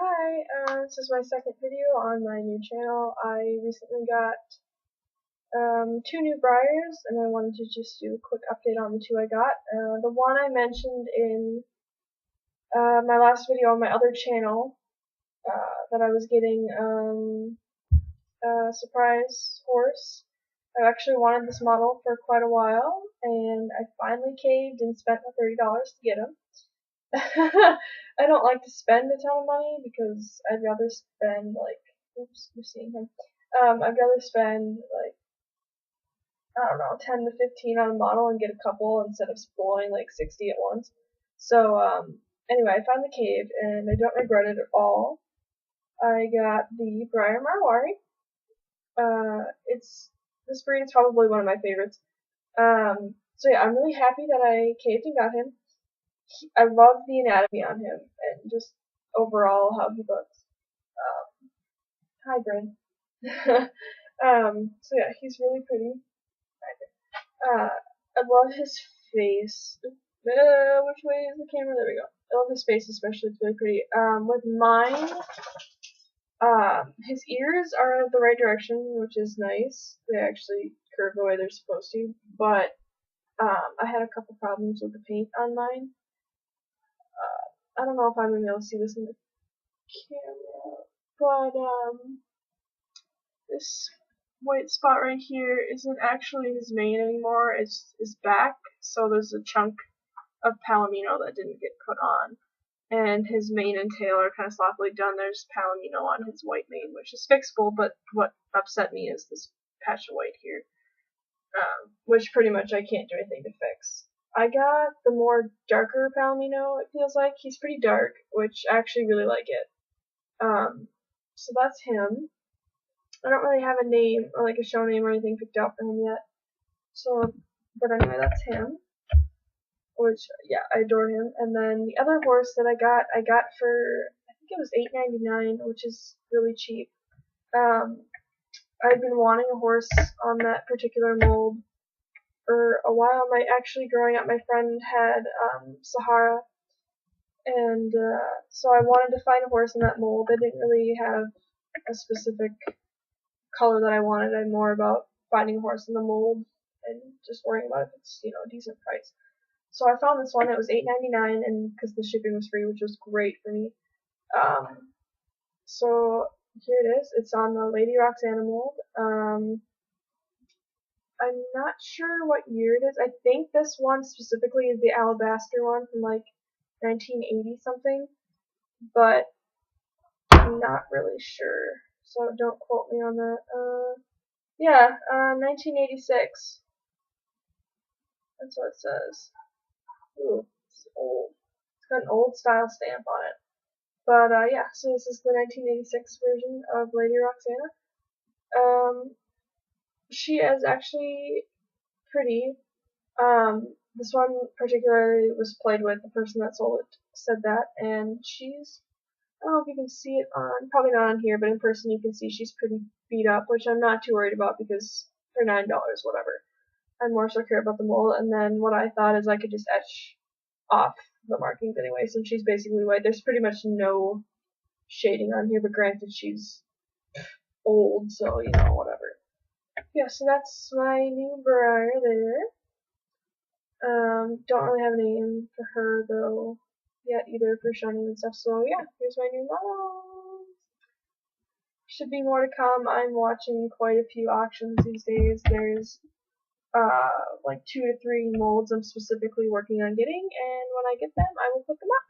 Hi, this is my second video on my new channel. I recently got two new Briars, and I wanted to just do a quick update on the two I got. The one I mentioned in my last video on my other channel, that I was getting a surprise horse. I actually wanted this model for quite a while, and I finally caved and spent the $30 to get him. I don't like to spend a ton of money because I'd rather spend oops, you're seeing him. I'd rather spend I don't know, 10 to 15 on a model and get a couple instead of spoiling like 60 at once. So, anyway, I found the cave and I don't regret it at all. I got the Briar Marwari. This breed is probably one of my favorites. So yeah, I'm really happy that I caved and got him. I love the anatomy on him and just overall how he looks. Hi, Bryn. So yeah, he's really pretty. I love his face. Which way is the camera? There we go. I love his face especially. It's really pretty. With mine, his ears are the right direction, which is nice. They actually curve the way they're supposed to. But I had a couple problems with the paint on mine. I don't know if I'm gonna be able to see this in the camera, but this white spot right here isn't actually his mane anymore. It's his back. So there's a chunk of palomino that didn't get put on, and his mane and tail are kind of sloppily done. There's palomino on his white mane, which is fixable. But what upset me is this patch of white here, which pretty much I can't do anything to fix. I got the more darker palomino, it feels like. He's pretty dark, which I actually really like it. So that's him. I don't really have a name, or like a show name or anything picked out for him yet. So, but anyway, that's him. Which, yeah, I adore him. And then the other horse that I got for, I think it was $8.99, which is really cheap. I've been wanting a horse on that particular mold for a while. Actually, growing up, my friend had Sahara, and so I wanted to find a horse in that mold. I didn't really have a specific color that I wanted. I'm more about finding a horse in the mold and just worrying about if it's a decent price. So I found this one. It was $8.99, and because the shipping was free, which was great for me. So here it is. It's on the Lady Roxana mold. I'm not sure what year it is. I think this one specifically is the Alabaster one from like 1980 something, but I'm not really sure. So don't quote me on that. Yeah, 1986. That's what it says. Ooh, it's old. It's got an old style stamp on it. But yeah, so this is the 1986 version of Lady Roxana. She is actually pretty. This one particularly was played with. The person that sold it said that, and she's, I don't know if you can see it on, probably not on here, but in person you can see she's pretty beat up, which I'm not too worried about because for $9, whatever. I more so care about the mold, and then what I thought is I could just etch off the markings anyway, since she's basically white. There's pretty much no shading on here, but granted she's old, so whatever. Yeah, so that's my new Briar there. Don't really have a name for her though yet either for shiny and stuff. So yeah, here's my new model. Should be more to come. I'm watching quite a few auctions these days. There's like 2 to 3 molds I'm specifically working on getting, and when I get them, I will put them up.